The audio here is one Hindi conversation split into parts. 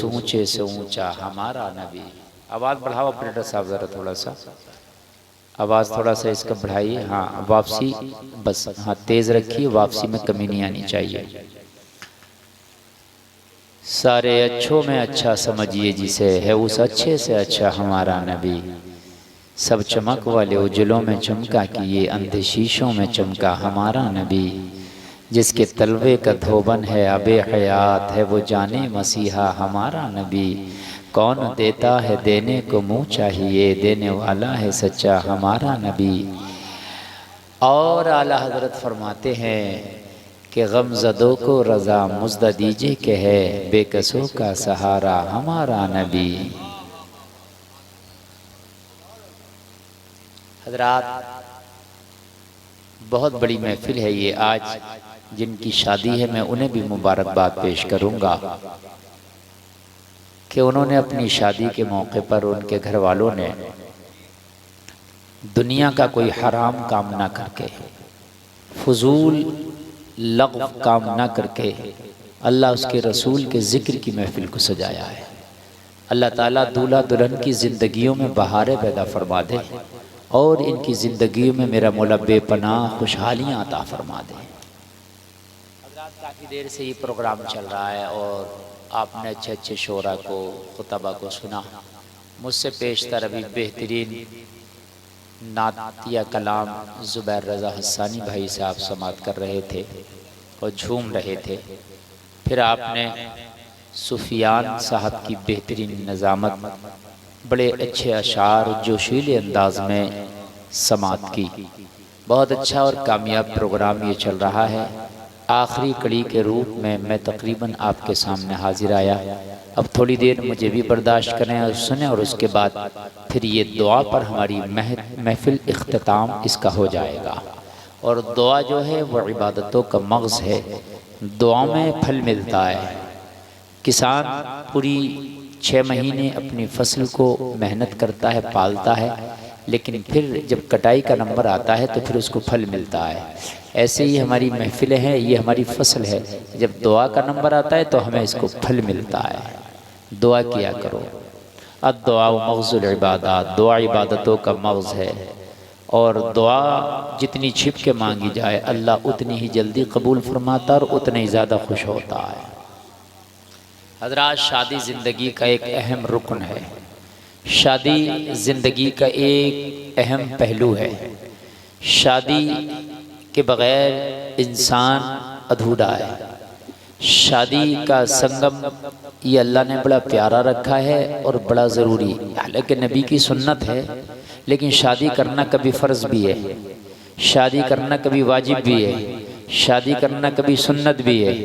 ऊंचे से ऊंचा हमारा नबी। आवाज़ बढ़ाओ ऑपरेटर साहब ज़रा, थोड़ा सा आवाज़ थोड़ा सा इसका बढ़ाइए। हाँ वापसी बस, हाँ तेज़ रखिए, वापसी में कमी नहीं आनी चाहिए। सारे अच्छों में अच्छा समझिए जिसे, है उस अच्छे से अच्छा हमारा नबी। सब चमक वाले उजलों में चमका कि ये अंधे शीशों में चमका हमारा नबी। जिसके तलवे का धोबन है अबे हयात, है वो जाने मसीहा हमारा नबी। कौन देता है देने को मुँह चाहिए, देने वाला है सच्चा हमारा नबी। और आला हजरत फरमाते हैं कि गमज़दों को रज़ा मुज़्दा दीजिए कि है बेकसों का सहारा हमारा नबी। हजरात बहुत बड़ी महफिल है ये आज, जिनकी शादी है मैं उन्हें भी मुबारकबाद पेश करूंगा कि उन्होंने अपनी शादी के मौके पर उनके घर वालों ने दुनिया का कोई हराम काम ना करके, फजूल लग़्व काम ना करके अल्लाह उसके रसूल के ज़िक्र की महफिल को सजाया है। अल्लाह ताला दूल्हा दुल्हन की ज़िंदगियों में बहारें पैदा फरमा दे और इनकी ज़िंदगियों में मेरा मौला बेपनाह खुशहालियाँ अता फरमा दे। काफ़ी देर से ये प्रोग्राम चल रहा है और आपने अच्छे अच्छे शोरा को, खुतबा को सुना। मुझसे पेशतर अभी बेहतरीन नातिया कलाम ज़ुबैर रज़ा हस्सानी भाई साहब समात कर रहे थे और झूम रहे थे। फिर आपने सुफियान साहब की बेहतरीन नज़ामत, बड़े अच्छे अशार जोशीले अंदाज में समात की। बहुत अच्छा और कामयाब प्रोग्राम ये चल रहा है। आखिरी कड़ी के रूप में मैं तकरीबन आपके सामने हाजिर आया। अब थोड़ी देर मुझे भी बर्दाश्त करें और सुने, और उसके बाद फिर ये दुआ पर हमारी महफिल इख्तिताम इसका हो जाएगा। और दुआ जो है वो इबादतों का मग़ज़ है, दुआ में फल मिलता है। किसान पूरी 6 महीने अपनी फसल को मेहनत करता है, पालता है, लेकिन फिर जब कटाई का नंबर आता है तो फिर उसको फल मिलता है। ऐसे ही हमारी महफिलें हैं, ये हमारी फसल है। जब दुआ का नंबर आता है तो हमें इसको फल मिलता है। दुआ किया करो। अद्दुआ मग़ज़ुल इबादत, दुआ इबादतों का मग़ज़ है। और दुआ जितनी छिप के मांगी जाए अल्लाह उतनी ही जल्दी कबूल फरमाता और उतना ही ज़्यादा खुश होता है। हज़रात शादी ज़िंदगी का एक अहम रुकन है। शादी ज़िंदगी का एक अहम पहलू है। शादी के बग़ैर इंसान अधूरा है। शादी का संगम ये अल्लाह ने बड़ा प्यारा रखा है और बड़ा ज़रूरी। हालांकि नबी की सुन्नत है, लेकिन शादी करना कभी फ़र्ज़ भी है, शादी करना कभी वाजिब भी है, शादी करना कभी सुन्नत भी है,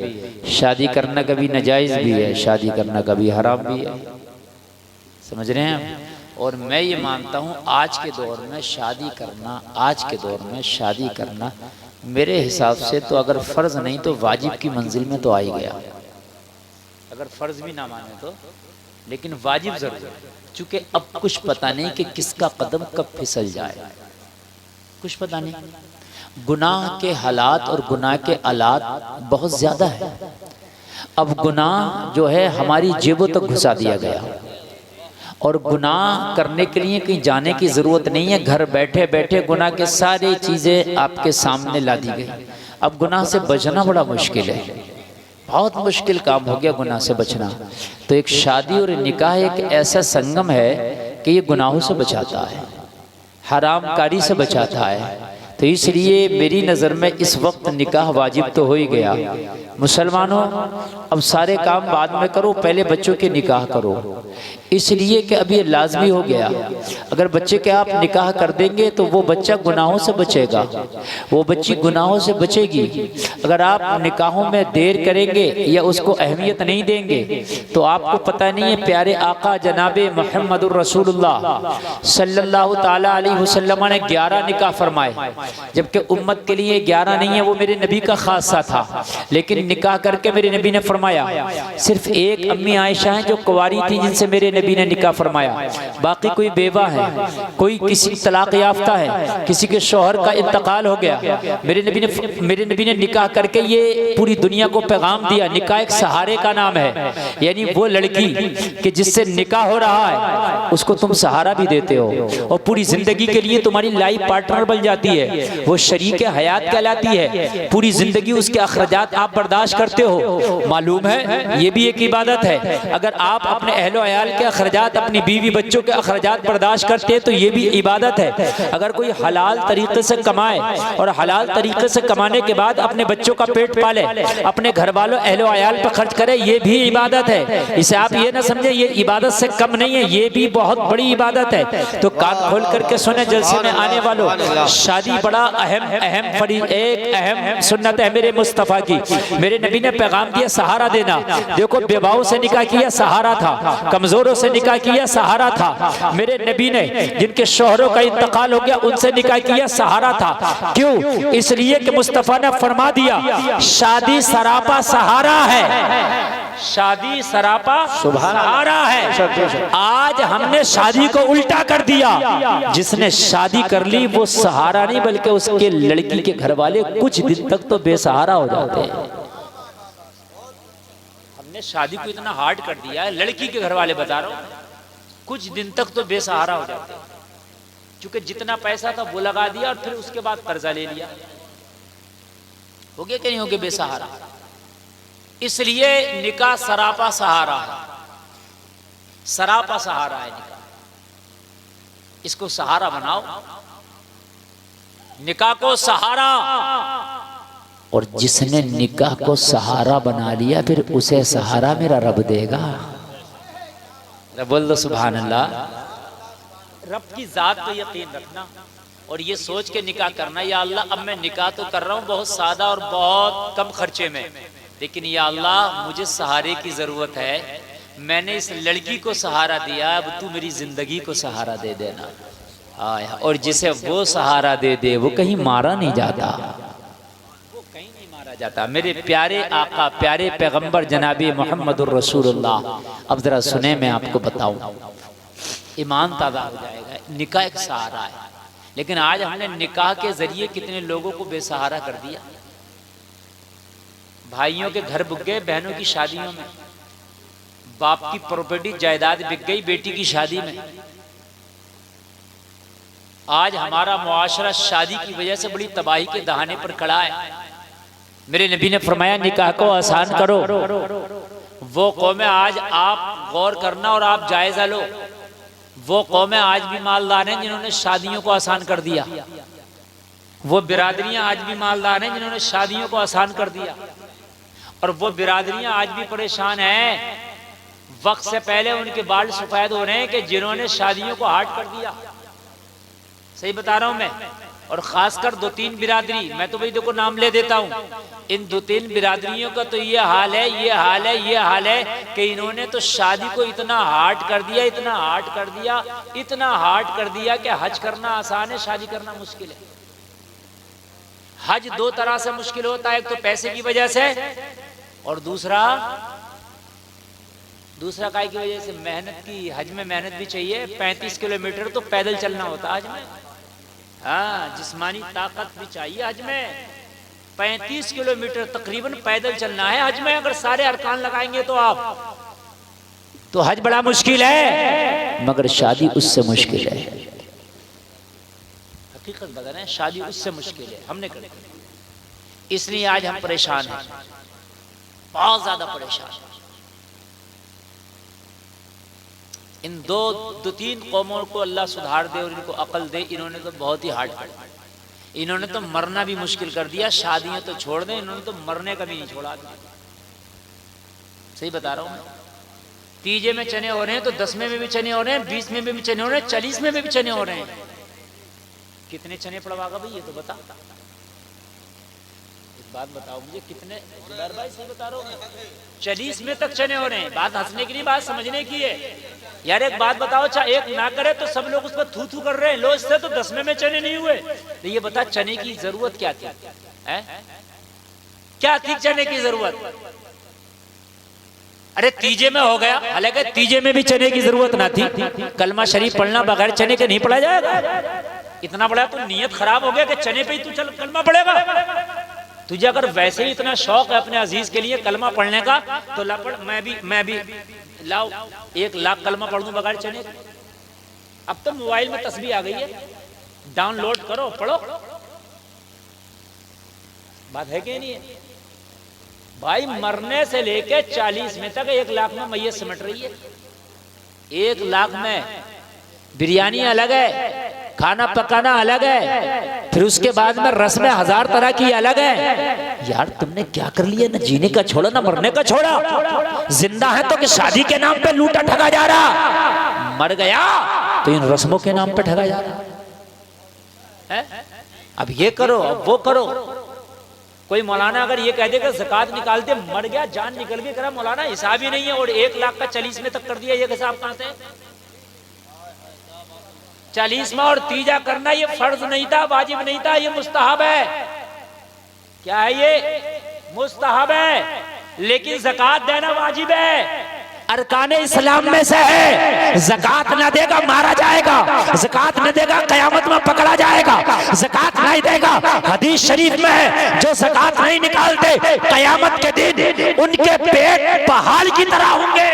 शादी करना कभी नाजायज़ भी है, शादी करना कभी हराम भी है। समझ रहे हैं? और मैं ये मानता हूँ आज के दौर में शादी करना, आज के दौर में शादी करना मेरे हिसाब से तो अगर फ़र्ज़ नहीं तो वाजिब की मंजिल में तो आ ही गया। अगर फ़र्ज़ भी ना माने तो, लेकिन वाजिब ज़रूर, चूँकि अब कुछ पता नहीं कि किसका कदम कब फिसल जाए, कुछ पता नहीं। गुनाह के हालात और गुनाह के आलात बहुत ज़्यादा है। अब गुनाह जो है हमारी जेबों तक घुसा दिया गया, और गुनाह करने के लिए कहीं जाने की ज़रूरत नहीं है। घर बैठे बैठे गुनाह के सारी चीज़ें आपके सामने ला दी गई। अब गुनाह से बचना बड़ा मुश्किल है, बहुत मुश्किल काम हो गया गुनाह से बचना। तो एक शादी और निकाह एक ऐसा संगम है कि ये गुनाहों से बचाता है, हरामकारी से बचाता है। तो इसलिए मेरी नज़र में इस वक्त निकाह वाजिब तो हो ही गया। मुसलमानों अब सारे काम बाद में करो, पहले बच्चों के निकाह करो, इसलिए कि अब ये लाजमी हो गया। अगर बच्चे के आप निकाह कर देंगे तो वो बच्चा गुनाहों से बचेगा, वो बच्ची गुनाहों से बचेगी। अगर आप निकाहों में देर करेंगे या उसको अहमियत नहीं देंगे तो आपको पता नहीं है प्यारे आका जनाबे मुहम्मदुर रसूलुल्लाह सल्लल्लाहु ताला अलैहि वसल्लम ने 11 निकाह फरमाए। जबकि उम्मत के लिए 11 नहीं है, वो मेरे नबी का खासा था। लेकिन निकाह करके मेरे नबी ने फरमाया सिर्फ एक अम्मी आयशा है जो कुंवारी थी जिनसे मेरे नबी ने निकाह फरमाया, बाकी कोई बेवा है, कोई किसी तलाक याफ्ता है, किसी के शौहर का इंतकाल हो गया। मेरे नबी ने निकाह करके ये पूरी दुनिया को पैगाम दिया, निकाह एक सहारे का नाम है, यानी वो लड़की कि जिससे निकाह हो रहा है उसको तुम सहारा भी देते हो और पूरी जिंदगी के लिए तुम्हारी लाइफ पार्टनर बन जाती है, वो शरीक हयात कहलाती है। पूरी जिंदगी उसके अखराजात आप बर्दाश्त करते हो। मालूम है ये भी एक इबादत है। अगर आप अपने अहलो अयाल के अखराजात, अपनी बीवी बच्चों के अखराजात बर्दाश्त करते हैं तो ये भी इबादत है। अगर कोई हलाल तरीके से कमाए और हलाल तरीके से कमाने के बाद अपने बच्चों का पेट पाले, अपने घर वालों अहलो अयाल पर खर्च करे, ये भी इबादत है। इसे आप ये ना समझे ये इबादत से कम नहीं है, ये भी बहुत बड़ी इबादत है। तो कान खोल करके सुने जलसे में आने वालों, शादी बड़ा एक अहम सुन्नत है मेरे मुस्तफ़ा की। मेरे नबी ने पैगाम दिया सहारा देना। देखो बेवाओं से निकाह किया सहारा था, कमजोरों से निकाह किया सहारा था। मेरे नबी ने जिनके शौहरों का इंतकाल हो गया उनसे निकाह किया सहारा था। क्यों? इसलिए कि मुस्तफ़ा ने फरमा दिया शादी सरापा सहारा है, शादी सरापा सहारा है। आज हमने शादी को उल्टा कर दिया, जिसने शादी कर ली वो सहारा नहीं बल्कि उसके लड़की के घर वाले कुछ दिन तक तो बेसहारा हो जाते हैं। हमने शादी को इतना हार्ड कर दिया है, लड़की के घर वाले बता रहा हूं कुछ दिन तक तो बेसहारा हो जाते हैं, क्योंकि जितना पैसा था वो लगा दिया और फिर उसके बाद कर्जा ले लिया। हो गया कि नहीं हो गया बेसहारा? इसलिए निकाह सरापा सहारा है, सरापा सहारा है निकाह। इसको सहारा बनाओ, निकाह को सहारा। और जिसने निकाह को सहारा बना लिया फिर उसे सहारा मेरा रब देगा। बोल दो सुभान अल्लाह। रब की जात पे यकीन रखना और ये सोच के निकाह करना, या अल्लाह अब मैं निकाह तो कर रहा हूँ बहुत सादा और बहुत कम खर्चे में, लेकिन या अल्लाह मुझे सहारे की जरूरत है। मैंने इस लड़की को सहारा दिया, अब तू मेरी जिंदगी को सहारा दे देना। आया, और जिसे वो सहारा दे दे वो कहीं मारा नहीं जाता, वो कहीं नहीं मारा जाता। मेरे प्यारे आका, प्यारे पैगंबर जनाबी मोहम्मदुर रसूलुल्लाह। अब जरा सुने मैं आपको बताऊं, ईमान ताज़ा हो जाएगा। निकाह एक सहारा है, लेकिन आज हमने निकाह के जरिए कितने लोगों को बेसहारा कर दिया। भाइयों के घर बुक गए बहनों की शादियों में, बाप की प्रॉपर्टी जायदाद बिक गई बेटी की शादी में। आज हमारा मुआशरा शादी की वजह से बड़ी तबाही के दहाने पर खड़ा है। मेरे नबी ने फरमाया निकाह को आसान करो। वो कौमें आज आप गौर करना और आप जायजा लो, वो कौमें आज भी मालदार हैं जिन्होंने शादियों को आसान कर दिया। वो बिरादरियां आज भी मालदार हैं जिन्होंने शादियों को आसान कर दिया, और वो बिरादरियां आज भी परेशान हैं। वक्त से पहले उनके बाल सफेद हो रहे हैं कि जिन्होंने शादियों को हार्ड कर दिया। सही बता रहा हूं मैं। और खासकर 2-3 बिरादरी, मैं तो भाई देखो नाम ले देता हूं, इन 2-3 बिरादरियों का तो ये हाल है, ये हाल है, ये हाल है कि इन्होंने तो शादी को इतना हार्ड कर दिया, इतना हार्ड कर दिया, इतना हार्ड कर दिया कि हज करना आसान है, शादी करना मुश्किल है। हज 2 तरह से मुश्किल होता है, एक तो पैसे की वजह से और दूसरा काय की वजह से मेहनत की। हज में मेहनत भी चाहिए, 35 किलोमीटर तो पैदल चलना होता है हज में। हाँ, जिस्मानी ताकत भी चाहिए हज में। 35 किलोमीटर तकरीबन पैदल चलना है हज में। अगर सारे अरकान लगाएंगे तो आप तो हज बड़ा मुश्किल है, मगर शादी उससे मुश्किल है। हकीकत बता रहे हैं, शादी उससे मुश्किल है, हमने कर दी। इसलिए आज हम परेशान हैं, बहुत ज्यादा परेशान। इन 2-3 कौमों को अल्लाह सुधार दे और इनको अकल दे। इन्होंने तो बहुत ही हार्ड कर दिया, इन्होंने तो मरना भी मुश्किल कर दिया। शादियां तो छोड़ दें, इन्होंने तो मरने का भी नहीं छोड़ा। सही बता रहा हूं मैं। 30 में चने हो रहे हैं तो 10वें में भी चने हो रहे हैं, 20 में भी चने हो रहे हैं, 40 में भी चने हो रहे हैं। कितने चने पड़वागा भाई ये तो बता। एक बात बताओ मुझे, कितने? जुबैर भाई सही बता रहा हूं मैं, 40 में तक चने हो रहे हैं। बात हंसने की नहीं, बात समझने की है। यार एक बात बताओ, चाहे एक ना करे तो सब लोग उस पर थू थू कर रहे हैं, लो इससे तो 10 में चने नहीं हुए। तो ये बता चने की जरूरत क्या थी? क्या थी चने की जरूरत? अरे तीजे में हो गया, हालांकि तीजे में भी चने की जरूरत ना थी। कलमा शरीफ पढ़ना बगैर चने के नहीं पढ़ा जाएगा। इतना बड़ा तो नियत खराब हो गया कि चने पे ही तू चल कलमा पढ़ेगा। तुझे अगर वैसे ही इतना शौक है अपने अजीज के लिए कलमा पढ़ने का तो ला पढ़। मैं भी लाओ 1 लाख कलमा पढ़ दूं बगैर चने के। अब तो मोबाइल में तस्बीह आ गई है, डाउनलोड करो पढ़ो। बात है कि नहीं है भाई? मरने से लेके 40 में तक 1 लाख में मैयत सिमट रही है। 1 लाख में बिरयानी अलग है, खाना पकाना अलग है, फिर उसके बाद में रस्में 1000 तरह की अलग है। यार तुमने क्या कर लिया? ना जीने का छोड़ा ना मरने का छोड़ा। जिंदा है तो कि शादी के नाम पे लूटा ठगा जा रहा, मर गया तो इन रस्मों के नाम पे ठगा जा रहा है। अब ये करो अब वो करो। कोई मौलाना अगर ये कह देगा ज़कात निकालते, मर गया जान निकल गई, करा मौलाना हिसाब ही नहीं है और 1 लाख का 40 में तक कर दिया, ये हिसाब कहां से? 40 में और तीजा करना ये फर्ज नहीं था, वाजिब नहीं था, ये मुस्तहब है। क्या है ये? मुस्तहब है, लेकिन ज़कात देना वाजिब है, अरकाने इस्लाम में से है। ज़कात ना देगा मारा जाएगा, ज़कात न देगा कयामत में पकड़ा जाएगा, ज़कात नहीं देगा। हदीस शरीफ में है जो ज़कात नहीं निकालते कयामत के दिन उनके पेट पहाड़ की तरह होंगे।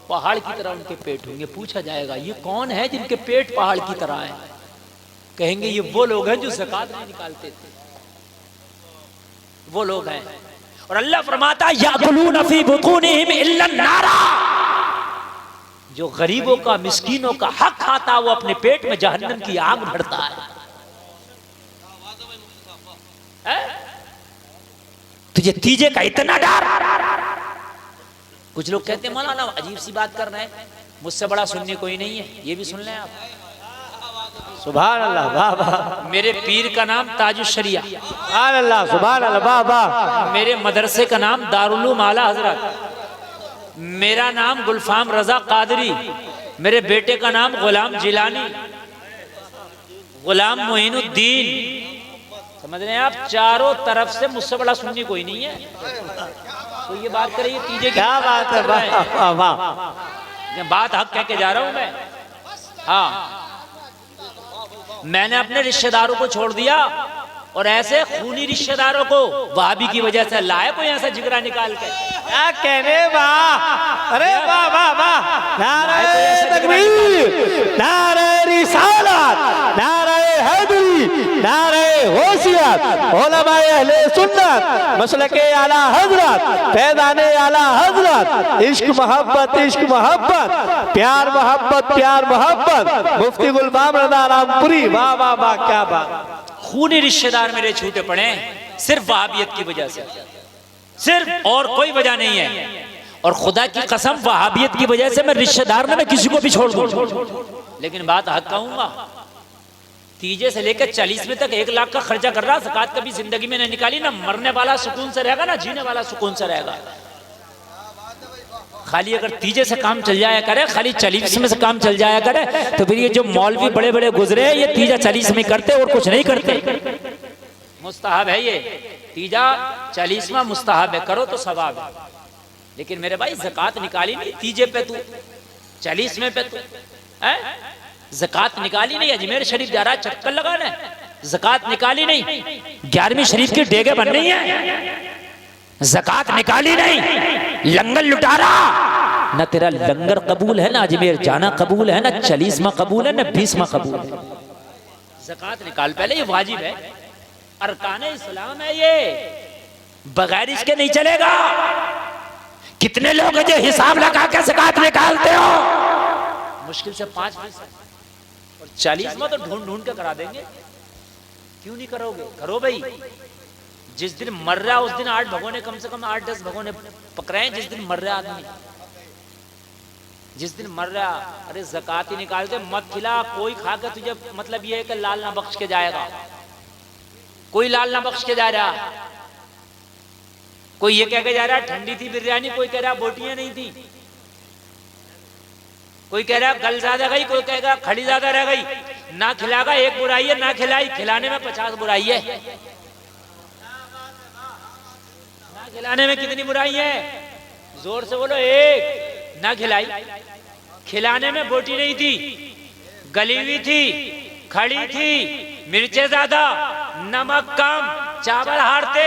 पहाड़ की तरह उनके पेट होंगे। पूछा जाएगा ये कौन है जिनके पेट पहाड़ की तरह है? कहेंगे ये वो लोग हैं जो ज़कात नहीं निकालते थे, वो लोग हैं। और अल्लाह फरमाता याकुलून फी बुतूनिहिम इल्ला नारा, जो गरीबों का मिस्कीनों का हक खाता वो अपने पेट में जहन्नम की आग भरता है। तुझे तीजे का इतना डर? कुछ लोग कहते हैं मौलाना अजीब सी बात कर रहे हैं, मुझसे बड़ा सुनने कोई नहीं है। ये भी सुन लें आप। सुभान अल्लाह, वाह वाह। मेरे पीर का नाम ताजुश शरिया, सुभान अल्लाह, सुभान अल्लाह, वाह वाह। मेरे मदरसे का नाम दारुल उलूम आला हजरत, मेरा नाम गुलफाम रजा कादरी, मेरे बेटे का नाम गुलाम जिलानी, गुलाम मोइनुद्दीन। समझ रहे हैं आप? चारों तरफ से मुझसे बड़ा सुन्नी कोई नहीं है। तो ये बात करिए तीजे की, क्या बात है, वाह वाह। बात हक कह के जा रहा हूं मैं। हाँ, मैंने अपने रिश्तेदारों को छोड़ दिया और ऐसे खूनी रिश्तेदारों को वहाबी की वजह से लाए कोई ऐसा जिगरा निकाल के। क्या कहने, वाह, अरे वाह वाह वाह। नारे तकबीर, नारे रिसालत, नारे हैदरी, नारे होशियत, उलमाए अहले सुन्नत, मसलके आला हजरत, फैज़ाने आला हजरत, इश्क मोहब्बत, इश्क मोहब्बत, प्यार मोहब्बत, प्यार मोहब्बत, मुफ्ती गुलफाम रज़ा रामपुरी। वाह वाह वाह, क्या बात। खूनी रिश्तेदार मेरे छूटे पड़े सिर्फ वहाबियत की वजह से, सिर्फ, और कोई वजह नहीं है। और खुदा की कसम वहाबियत की वजह से मैं रिश्तेदार में मैं किसी को भी छोड़ दूं। लेकिन बात हक कहूंगा, तीजे से लेकर 40 में तक 1 लाख का खर्चा कर रहा, ज़कात कभी जिंदगी में नहीं निकाली। ना मरने वाला सुकून से रहेगा, ना जीने वाला सुकून से रहेगा। खाली अगर तीजे से काम चल जाया करे, खाली 40 में से काम चल जाया करे, तो फिर ये जो मौलवी बड़े बड़े गुजरे ये तीजा 40 में करते और कुछ नहीं करते। मुस्तहब है ये तीजा 40 में, मुस्तहब है, करो तो सवाब है। लेकिन मेरे भाई ज़कात निकाली नहीं तीजे पे, तू 40 में पे तू ज़कात निकाली नहीं। अजमेर शरीफ जा रहा है चक्कर लगाने, ज़कात निकाली नहीं। 11वीं शरीफ की डेगे बन रही है, ज़कात निकाली नहीं। लंगर लुटा रहा, ना तेरा लंगर कबूल है, ना अजमेर जाना कबूल है, ना 40 में कबूल है, ना 20 में कबूल है। ज़कात निकाल पहले, ये वाजिब है, अरकाने इस्लाम है, ये बगैर इसके नहीं चलेगा। कितने लोग हैं जो हिसाब लगा के ज़कात निकालते हो? मुश्किल से 5%, और 40 में तो ढूंढ ढूंढ के करा देंगे। क्यों नहीं करोगे? करो भाई। जिस दिन मर रहा उस दिन 8 भगोने, कम से कम 8-10 भगोने पकड़ाएं। जिस दिन मर रहा आदमी, जिस दिन मर रहा, अरे ज़कात ही निकालते मत खिला। कोई खा के तुझे मतलब ये है कि लाल ना बख्श के जाएगा, कोई लाल ना बख्श के जा रहा। कोई ये कह के जा रहा ठंडी थी बिरयानी, कोई कह रहा बोटियां नहीं थी। कोई कह रहा गल ज्यादा गई, कोई कहेगा खड़ी ज्यादा रह गई। ना खिलागा एक बुराई है, ना खिलाई खिलाने में 50 बुराई है। ना खिलाने में कितनी बुराई है? जोर से बोलो एक। ना खिलाई, खिलाने में बोटी नहीं थी, गली हुई थी, खड़ी थी, मिर्चें ज्यादा, नमक कम, चावल हारते,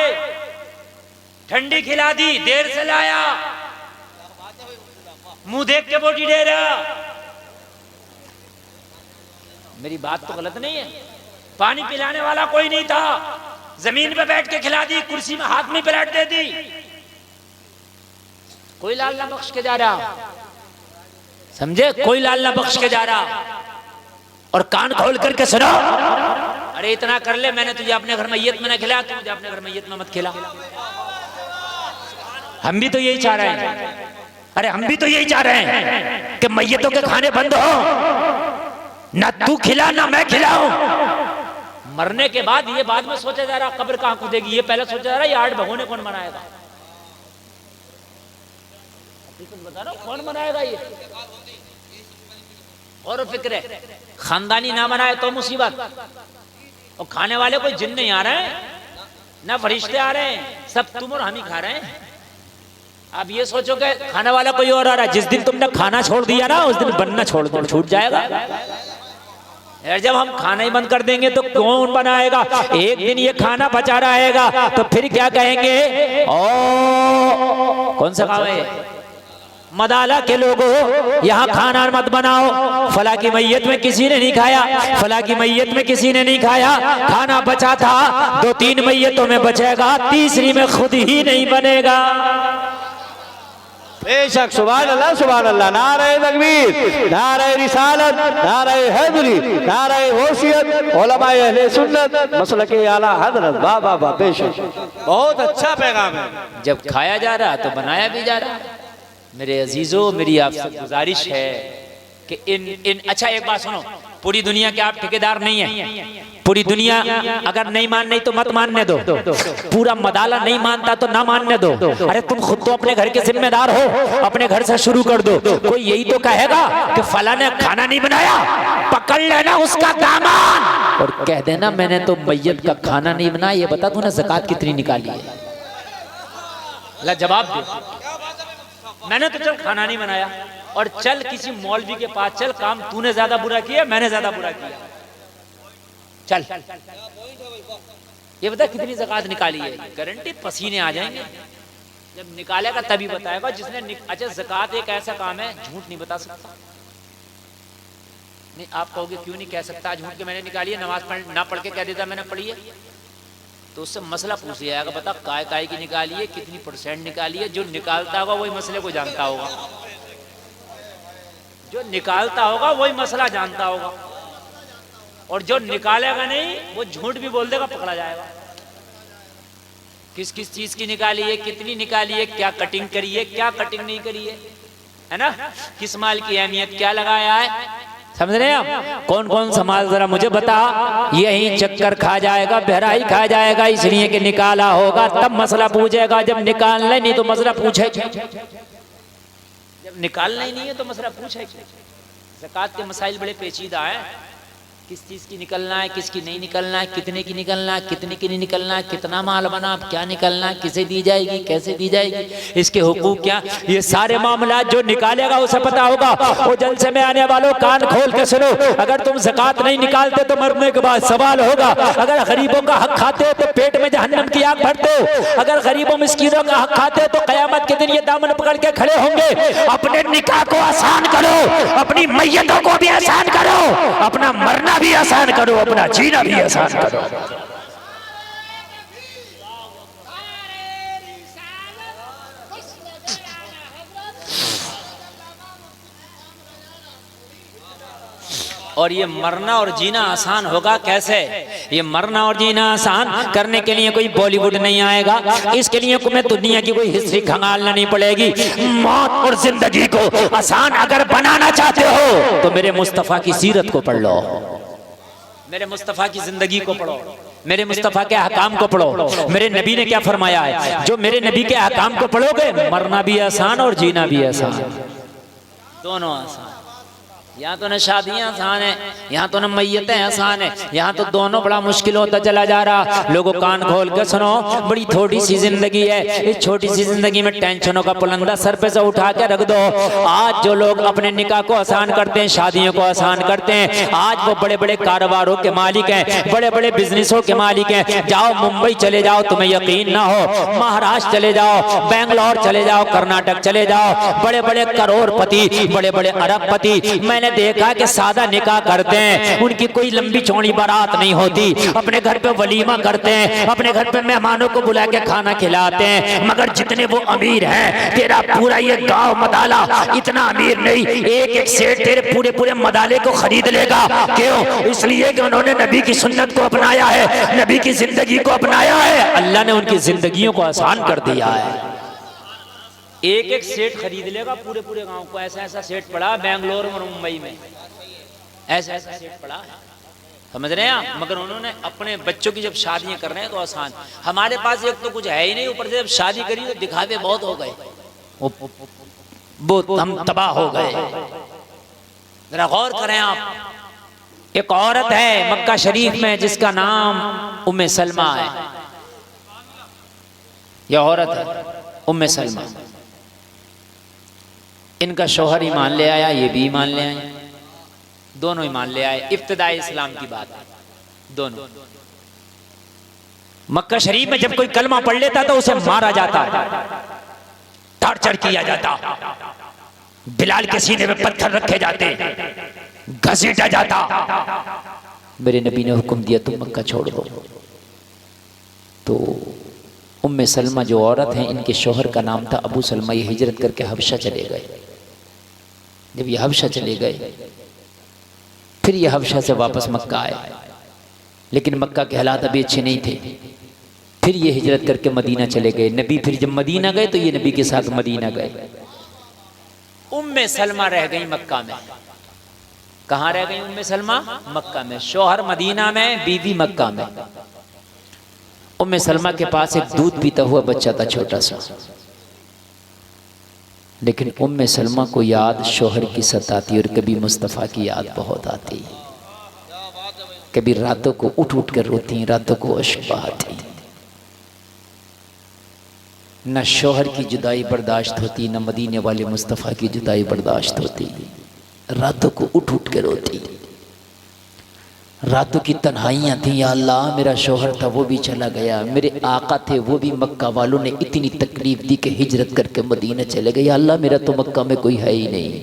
ठंडी खिला दी, देर से लाया, मुंह देख के बोटी दे रहा। मेरी बात तो गलत नहीं है? पानी पिलाने वाला कोई नहीं था, जमीन पे बैठ के खिला दी, कुर्सी में हाथ में पलट दे दी। कोई लाल ना बख्श के जा रहा, समझे? कोई लाल ना बख्श के जा रहा। और कान खोल करके सुनो, अरे इतना कर ले, मैंने तुझे अपने घर मैयत में न खिलाया, तू मुझे अपने घर मैयत में मत खिला। हम भी तो यही चाह रहे हैं, अरे हम भी तो यही चाह रहे हैं कि मैयतों के खाने बंद हो, ना तू खिला ना मैं खिलाऊं। मरने के बाद ये बाद में सोचा जा रहा कब्र कहां कूदेगी, ये पहले सोचा जा रहा ये 8 भगोने कौन बनाएगा। बता रहा कौन बनाएगा ये, और फिक्र है। खानदानी ना बनाए तो मुसीबत। और खाने वाले कोई जिन नहीं आ रहे हैं, ना फरिश्ते आ रहे हैं, सब तुम और हम ही खा रहे हैं। अब ये सोचो कि खाने वाला कोई और आ रहा है। जिस दिन तुमने खाना छोड़ दिया ना, उस दिन बनना छूट जाएगा। यार जब हम खाना ही बंद कर देंगे तो कौन बनाएगा? एक दिन ये खाना बचा रहेगा तो फिर क्या कहेंगे? ओ कौन सा काम है? मदाला के लोगों, यहाँ खाना मत बनाओ। फला की मैयत में किसी ने नहीं खाया, फला की मैयत में किसी ने नहीं खाया, खाना बचा था, 2-3 मैयतों में बचेगा, तीसरी में खुद ही नहीं बनेगा। बेशक, सुभान अल्लाह सुभान अल्लाह। नारे तकबीर, नारे रिसालत, नारे हैदरी, नारे होशियत, उलमाए अहले सुन्नत, मसलके आला हजरत। वाह वाह वाह, बेशक बहुत अच्छा पैगाम है। जब खाया जा रहा तो बनाया भी जा रहा। मेरे अजीजों, मेरी आपसे गुजारिश है कि इन अच्छा एक बात सुनो, पूरी दुनिया के आप ठेकेदार नहीं है। पूरी दुनिया अगर नहीं मान नहीं तो मत मानने दो, पूरा मदाला नहीं मानता तो ना मानने दो। अरे तुम खुद तो अपने घर के जिम्मेदार हो, अपने घर से शुरू कर दो। कोई यही तो कहेगा कि फला ने खाना नहीं बनाया, पकड़ लेना उसका दामन और कह देना मैंने तो मैयत का खाना नहीं बनाया। ये बता तूने ज़कात कितनी निकाली है? ला जवाब दे। मैंने तो चल खाना नहीं बनाया, और चल किसी मौलवी के पास चल, काम तूने ज्यादा बुरा किया, मैंने ज्यादा बुरा किया, चल ये बता कितनी ज़कात निकाली है? गारंटी पसीने आ जाएंगे। जब निकालेगा तभी बताएगा जिसने अच्छा ज़कात एक ऐसा काम है झूठ नहीं बता सकता। नहीं आप कहोगे क्यों नहीं कह सकता झूठ के मैंने निकाली है, नमाज ना पढ़ के कह देता मैंने पढ़ी है, तो उससे मसला पूछ लिया जाएगा, बता काय की निकाली है, कितनी % निकाली है। जो निकालता होगा वही मसले को जानता होगा, जो निकालता होगा वही मसला जानता होगा, और जो निकालेगा नहीं वो झूठ भी बोल देगा, पकड़ा जाएगा। किस किस चीज की निकाली है, कितनी निकाली है, क्या कटिंग करी है, क्या कटिंग नहीं करी है ना? किस माल की अहमियत क्या लगाया है, समझ रहे हैं आप? कौन कौन सा माल जरा मुझे बता। यही चक्कर खा जाएगा, बहराई खा जाएगा, इसलिए कि निकाला होगा तब मसला पूछेगा। जब निकालना नहीं तो मसला पूछे, जब निकालना ही नहीं है तो मसला पूछे। ज़कात के मसाइल बड़े पेचीदा हैं। किस चीज़ की निकलना है, किसकी नहीं निकलना है, कितने की निकलना है, कितने की नहीं निकलना है, कितना माल बना, क्या निकलना है, किसे दी जाएगी, कैसे दी जाएगी, इसके हुकूक क्या, ये सारे मामला जो निकालेगा उसे पता होगा। वो जलसे में आने वालों कान खोल के सुनो, अगर तुम ज़कात नहीं निकालते तो मरने के बाद सवाल होगा। अगर गरीबों का हक खाते हो तो पेट में जहन्नम की आग भरते हो, अगर गरीबों मिस्कीनों का हक खाते हो तो क़यामत के दिन ये दामन पकड़ के खड़े होंगे। अपने निकाह को आसान करो, अपनी मैयतों को भी आसान करो, अपना मरना भी आसान करो, अपना जीना भी आसान करो। और ये मरना और जीना आसान होगा कैसे? ये मरना और जीना आसान करने के लिए कोई बॉलीवुड नहीं आएगा, इसके लिए तुम्हें दुनिया की कोई हिस्ट्री खंगालना नहीं पड़ेगी। मौत और जिंदगी को आसान अगर बनाना चाहते हो तो मेरे मुस्तफा की सीरत को पढ़ लो, मेरे मुस्तफा की जिंदगी को पढ़ो, मेरे मुस्तफा के अहकाम को पढ़ो। मेरे नबी ने क्या फरमाया है, जो मेरे नबी के अहकाम को पढ़ोगे मरना भी आसान और जीना भी आसान, दोनों आसान। यहाँ तो न शादियाँ आसान है, यहाँ तो न मैयतें आसान है, यहाँ तो दोनों बड़ा मुश्किल होता चला जा रहा। लोगों कान खोल के सुनो, बड़ी थोड़ी सी जिंदगी है, इस छोटी सी जिंदगी में टेंशनों का पुलंदा सर पे से उठा के रख दो। आज जो लोग अपने निकाह को आसान करते हैं, शादियों को आसान करते हैं, आज वो बड़े बड़े कारोबारों के मालिक हैं, बड़े बड़े बिजनेसों के मालिक हैं। जाओ मुंबई चले जाओ, तुम्हें यकीन ना हो, महाराष्ट्र चले जाओ, बेंगलोर चले जाओ, कर्नाटक चले जाओ, बड़े बड़े करोड़पति, बड़े बड़े अरबपति मैंने देखा कि सादा निकाह करते हैं, उनकी कोई लंबी चौड़ी बारात नहीं होती, अपने घर पे वलीमा करते हैं, अपने घर पे मेहमानों को बुला के खाना खिलाते हैं। मगर जितने वो अमीर हैं, तेरा पूरा ये गांव मदाला इतना अमीर नहीं, एक एक सेठ तेरे पूरे पूरे मदाले को खरीद लेगा। क्यों? इसलिए कि उन्होंने नबी की सुन्नत को अपनाया है, नबी की जिंदगी को अपनाया है। अल्लाह ने उनकी जिंदगियों को आसान कर दिया है। एक एक सेठ खरीद लेगा पूरे पूरे गांव को। ऐसा ऐसा सेठ पड़ा बेंगलोर और मुंबई में, ऐसा ऐसा सेठ पड़ा है, समझ रहे हैं आप। मगर उन्होंने अपने बच्चों की जब शादियां कर रहे हैं तो आसान। हमारे पास एक तो कुछ है ही नहीं, ऊपर से जब शादी करी तो दिखावे बहुत हो गए, वो हम तबाह हो गए। जरा गौर करें आप। एक औरत है मक्का शरीफ में जिसका नाम उम्मे सलमा है। यह औरत है उम्मे सलमा। इनका शौहर ईमान ले आया, ये भी ईमान ले आए, दोनों ईमान ले आए। इब्तिदाई इस्लाम की बात है, दोनों। मक्का शरीफ में जब कोई कलमा पढ़ लेता तो उसे मारा जाता, टॉर्चर किया जाता, बिलाल के सीने में पत्थर रखे जाते, घसीटा जाता। मेरे नबी ने हुक्म दिया तुम मक्का छोड़ दो। तो उम्मे सलमा जो औरत हैं, इनके शौहर का नाम था अबू सलमा। ये हिजरत करके हबशा चले गए। जब ये हबशा चले गए, फिर ये हबशा से वापस मक्का आए, लेकिन मक्का के हालात अभी अच्छे नहीं थे। फिर ये हिजरत करके मदीना चले गए। नबी फिर जब मदीना गए तो ये नबी के साथ मदीना गए। उम्मे सलमा रह गई मक्का में। कहाँ रह गई उम्मे सलमा? मक्का में। शौहर मदीना में, बीवी मक्का में। उम्मे सलमा के पास एक दूध पीता हुआ बच्चा था, छोटा सा। लेकिन उम्मे सलमा को याद शौहर की सताती और कभी मुस्तफ़ा की याद बहुत आती। कभी रातों को उठ उठ कर रोती, रातों को अश्क बहाती। न शौहर की जुदाई बर्दाश्त होती, न मदीने वाले मुस्तफ़ा की जुदाई बर्दाश्त होती। रातों को उठ उठ कर रोती। रातों की तन्हाइयाँ थी, या अल्लाह मेरा शौहर था वो भी चला गया, मेरे आका थे वो भी मक्का वालों ने इतनी तकलीफ दी कि हिजरत करके मदीना चले गए। या अल्लाह मेरा तो मक्का में कोई है ही नहीं,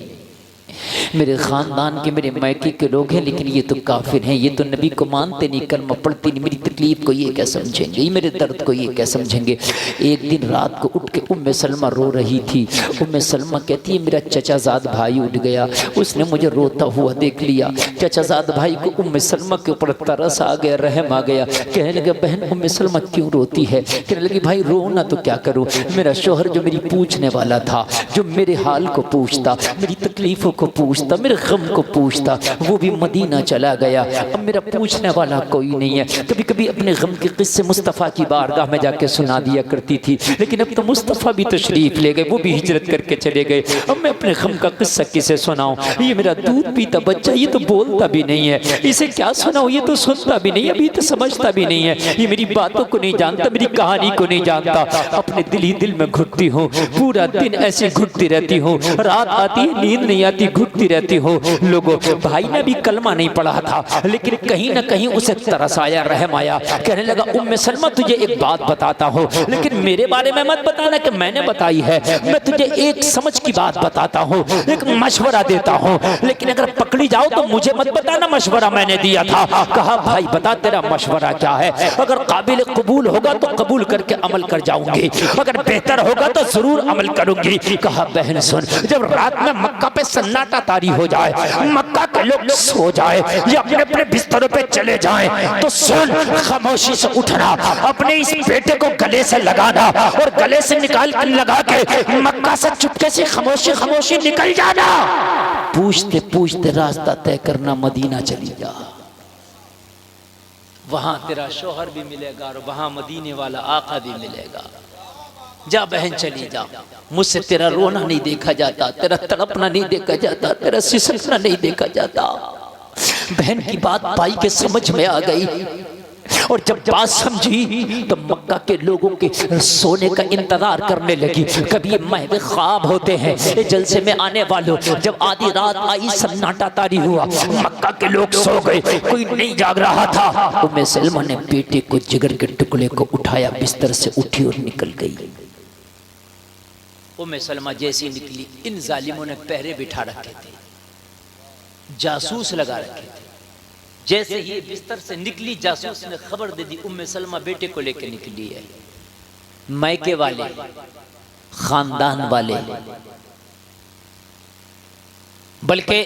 मेरे ख़ानदान के मेरे मैके के लोग हैं लेकिन ये तो काफिर हैं, ये तो नबी को मानते नहीं, कलमा पढ़ते नहीं, मेरी तकलीफ़ को ये क्या समझेंगे, ये मेरे दर्द को ये क्या समझेंगे। एक दिन रात को उठ के उम्मे सलमा रो रही थी। उम्मे सलमा कहती है मेरा चचाजाद भाई उठ गया, उसने मुझे रोता हुआ देख लिया। चचाजाद भाई को उम्मे सलमा के ऊपर तरस आ गया, रहम आ गया। कहने लगे बहन उम्मे सलमा क्यों रोती है? कहने लगी भाई रो ना तो क्या करूँ, मेरा शौहर जो मेरी पूछने वाला था, जो मेरे हाल को पूछता, मेरी तकलीफ़ों को पूछता, मेरे गम को पूछता, वो भी मदीना चला गया। अब मेरा पूछने वाला कोई नहीं है। कभी कभी अपने गम के किस्से मुस्तफ़ा की बारगाह में जाके सुना दिया करती थी, लेकिन अब तो मुस्तफ़ा भी तशरीफ ले गए, वो भी हिजरत करके चले गए। अब मैं अपने गम का किस्सा किसे सुनाऊं? ये मेरा दूध पीता बच्चा, ये तो बोलता भी नहीं है, इसे क्या सुनाऊं? ये तो सुनता भी नहीं, अभी तो समझता भी नहीं है, ये मेरी बातों को नहीं जानता, मेरी कहानी को नहीं जानता। अपने दिल ही दिल में घुटती हूँ, पूरा दिन ऐसे घुटती रहती हूँ, रात आती है नींद नहीं आती, घुटती रहती हो। लोगों भाई ने भी कलमा नहीं पढ़ा था, लेकिन कहीं ना कहीं उसे तरस आया, रहम आया। कहने लगा उम्मे सलमा तुझे एक बात बताता हूँ, लेकिन मेरे बारे में मत बताना कि मैंने बताई है, मैं तुझे एक समझ की बात बताता हूँ, एक मशवरा देता हूँ, लेकिन अगर पकड़ी जाओ तो मुझे मत बताना मशवरा मैंने दिया था। कहा भाई बता तेरा मशवरा क्या है? अगर काबिल कबूल होगा तो कबूल करके अमल कर जाऊंगी, अगर बेहतर होगा तो जरूर अमल करूंगी। कहा बहन सुन, जब रात में मक्का पे सन्नाटा तारी हो जाए, मक्का के लोग सो जाए या अपने अपने बिस्तरों पे चले जाएं, तो सुन खामोशी से उठना, अपने इस बेटे को गले से लगाना और गले से निकाल कर लगा के मक्का से चुपके से खामोशी खामोशी निकल जाना। पूछते पूछते रास्ता तय करना, मदीना चली जा, वहां तेरा शौहर भी मिलेगा और वहां मदीने वाला आका भी मिलेगा। जा बहन चली जा, मुझसे तेरा रोना नहीं देखा जाता, तेरा तड़पना नहीं देखा जाता, तेरा सिसकना नहीं देखा जाता। बहन की बात भाई के समझ में आ गई, और जब बात समझी तो मक्का के लोगों के सोने का इंतजार करने लगी। कभी महवे ख्वाब होते हैं ये जलसे में आने वालों। जब आधी रात आई, सन्नाटा तारी हुआ, मक्का के लोग सो गए, कोई नहीं जाग रहा था। उम्मे सलमा ने बेटे को जिगर के टुकड़े को उठाया, बिस्तर से उठी और निकल गई। उम्मे सलमा जैसी निकली, इन जालिमों ने पहरे बिठा रखे थे, जासूस लगा रखे थे। जैसे ही बिस्तर से निकली, जासूस ने खबर दे दी उम्मे सलमा बेटे को लेकर निकली है। मायके वाले, खानदान वाले, बल्कि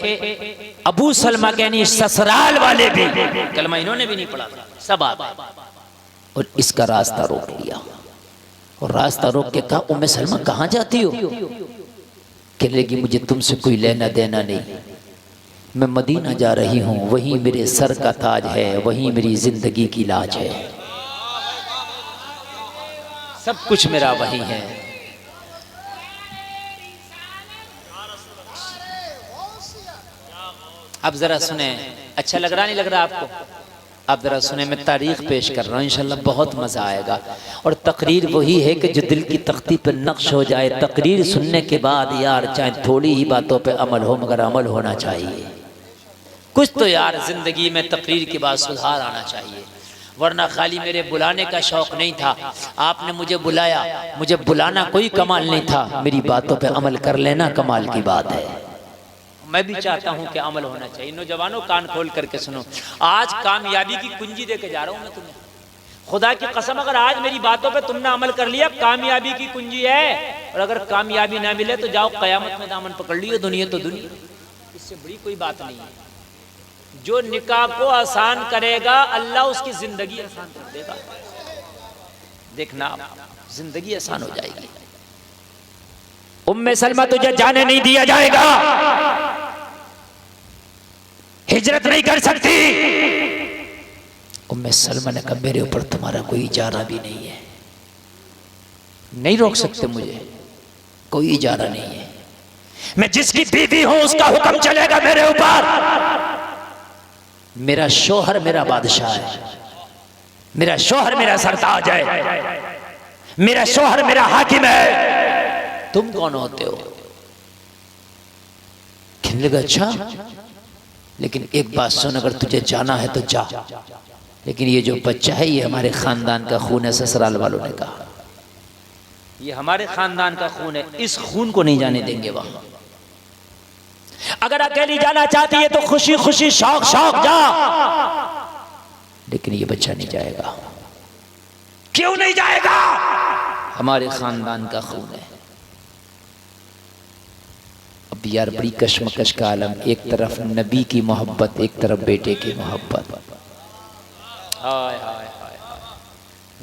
अबू सलमा के नहीं ससुराल वाले भी, कलमा इन्होंने भी नहीं पढ़ा, सब आ गए और इसका रास्ता रोक लिया। और रास्ता रोक के कहा, उम्मे सलमा कहाँ जाती हो? कहने लगी, मुझे तुमसे कोई लेना देना नहीं, मैं मदीना जा रही हूँ, वहीं मेरे सर का ताज है, वहीं मेरी जिंदगी की लाज है, सब कुछ मेरा वही है। अब जरा सुने, अच्छा लग रहा नहीं लग रहा आपको? अब जरा सुने, मैं तारीख पेश कर रहा हूँ, इंशाल्लाह बहुत मजा आएगा। और तकरीर वही है कि जो दिल की तख्ती पर नक्श हो जाए। तकरीर सुनने के बाद यार चाहे थोड़ी ही बातों पे अमल हो, मगर अमल होना चाहिए। कुछ तो यार जिंदगी में तकरीर के बाद सुधार आना चाहिए, वरना खाली मेरे बुलाने का शौक नहीं था। आपने मुझे बुलाया, मुझे बुलाना कोई कमाल नहीं था, मेरी बातों पे अमल कर लेना कमाल की बात है। मैं भी चाहता हूं कि अमल होना चाहिए। नौजवानों कान खोल करके सुनो, आज कामयाबी की कुंजी देके जा रहा हूं मैं तुम्हें, खुदा की कसम। अगर आज मेरी बातों पे तुमने अमल कर लिया, कामयाबी की कुंजी है। और अगर कामयाबी ना मिले तो जाओ कयामत में दामन पकड़ लियो, दुनिया तो दुनिया, इससे बड़ी कोई बात नहीं है। जो निकाह को आसान करेगा, अल्लाह उसकी जिंदगी आसान कर देगा। देखना, जिंदगी आसान हो जाएगी। उम्मे सलमा तुझे जाने नहीं दिया जाएगा, हिजरत नहीं कर सकती। उम्मे सलमा ने कहा, मेरे ऊपर तुम्हारा कोई इजारा भी नहीं है, नहीं रोक सकते मुझे, कोई इजारा नहीं है। मैं जिसकी बीवी हूं उसका हुक्म चलेगा मेरे ऊपर। मेरा शोहर मेरा बादशाह है, मेरा शोहर मेरा सरताज है, मेरा शोहर मेरा हाकिम है। तुम कौन होते हो? कहने लगा, अच्छा, लेकिन एक बात सुन, अगर तुझे जाना है तो जा, लेकिन ये जो बच्चा है ये हमारे खानदान का खून है। ससुराल वालों ने कहा, ये हमारे खानदान का खून है, इस खून को नहीं जाने देंगे वहां। अगर अकेली जाना चाहती है तो खुशी खुशी शौक शौक जा, लेकिन ये बच्चा नहीं जाएगा। क्यों नहीं जाएगा? हमारे खानदान का खून है। अब यार बड़ी कश्मकश का आलम, एक तरफ नबी की मोहब्बत, एक तरफ बेटे की मोहब्बत। हाय हाय हाय,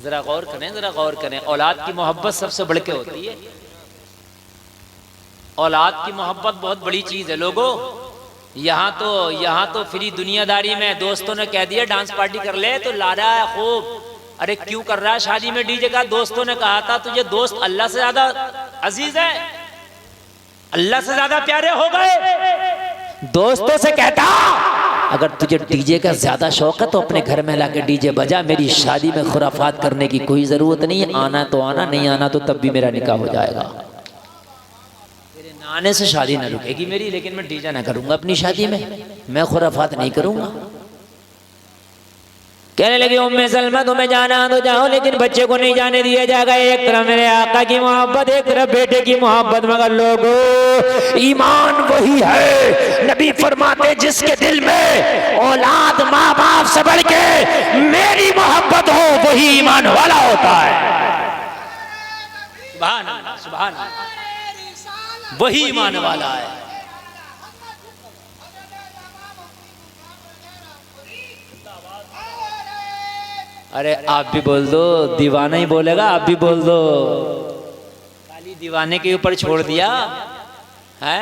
जरा गौर करें, जरा गौर करें। औलाद की मोहब्बत सबसे बढ़ के होती है। औलाद की मोहब्बत बहुत बड़ी चीज है लोगों। यहाँ तो फ्री दुनियादारी में दोस्तों ने कह दिया डांस पार्टी कर ले तो ला रहा है खूब। अरे क्यों कर रहा है शादी में डीजे का? दोस्तों ने कहा था तुझे दोस्त अल्लाह से ज्यादा अजीज है, अल्लाह से ज्यादा प्यारे हो गए। दोस्तों से कहता अगर तुझे डीजे का ज्यादा शौक है तो अपने घर में लाके डीजे बजा, मेरी शादी में खुराफात करने की कोई जरूरत नहीं है। आना तो आना, नहीं आना तो तब भी मेरा निकाह हो जाएगा। आने से शादी ना रुकेगी मेरी, लेकिन मैं डीजे ना करूंगा अपनी शादी में, मैं खुराफात नहीं करूंगा। कहने लगे उम्मे सलमा तुम्हें जाना तो जाओ, लेकिन बच्चे को नहीं जाने दिया जाएगा। एक तरफ मेरे आका की मोहब्बत, एक तरफ बेटे की मोहब्बत। मगर लोगों, ईमान वही है, नबी फरमाते जिसके दिल में औलाद माँ बाप से बढ़ के मेरी मोहब्बत हो वही ईमान वाला होता है। सुभान अल्लाह, सुभान अल्लाह, वही ईमान वाला है। अरे आप भी बोल दो, दीवाना ही बोलेगा, आप भी बोल दो। खाली दीवाने के ऊपर छोड़ दिया है।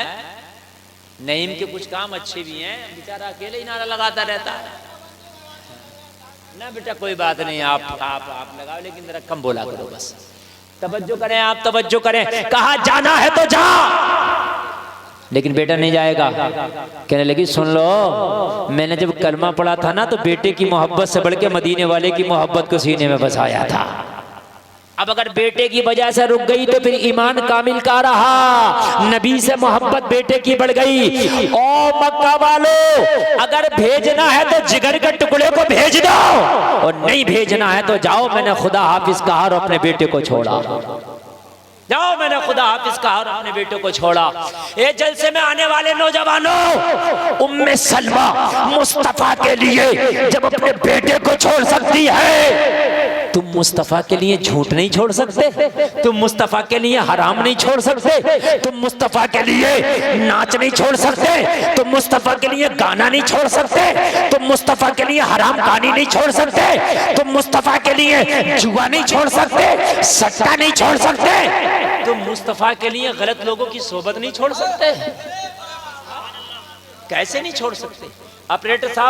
नईम के कुछ काम अच्छे भी हैं, बेचारा अकेले ही नारा लगाता रहता है ना। बेटा कोई बात नहीं, आप लगाओ, लेकिन जरा कम बोला करो बस। तवज्जो करें आप, तवज्जो करें। कहा जाना है तो जा, लेकिन बेटा नहीं जाएगा। कहने लगी सुन लो, मैंने जब कलमा पढ़ा था ना तो बेटे की मोहब्बत से बढ़ के मदीने वाले की मोहब्बत को सीने में बसाया था। अब अगर बेटे की वजह से रुक गई तो फिर ईमान कामिल का रहा, नबी से मोहब्बत बेटे की बढ़ गई। ओ मक्का वालों, अगर भेजना है तो जिगर के टुकड़े को भेज दो, और नहीं भेजना है तो जाओ, मैंने खुदा हाफिज कहा और अपने बेटे को छोड़ा। जाओ, मैंने खुदा हाफिज कहा और अपने बेटे को छोड़ा। ये जलसे में आने वाले नौजवानों, उम्मे सलमा मुस्तफा के लिए जब अपने बेटे को छोड़ सकती है, तुम मुस्तफा के लिए झूठ नहीं छोड़ सकते? तुम मुस्तफा के लिए हराम नहीं छोड़ सकते? तुम मुस्तफा के लिए नाच नहीं छोड़ सकते? तुम मुस्तफा के लिए गाना नहीं छोड़ सकते? तुम मुस्तफा के लिए हराम कहानी नहीं छोड़ सकते? तुम मुस्तफा के लिए जुआ नहीं छोड़ सकते? सट्टा नहीं छोड़ सकते? तुम मुस्तफा के लिए गलत लोगों की सोबत नहीं छोड़ सकते? कैसे नहीं छोड़ सकते? ऑपरेटर साहब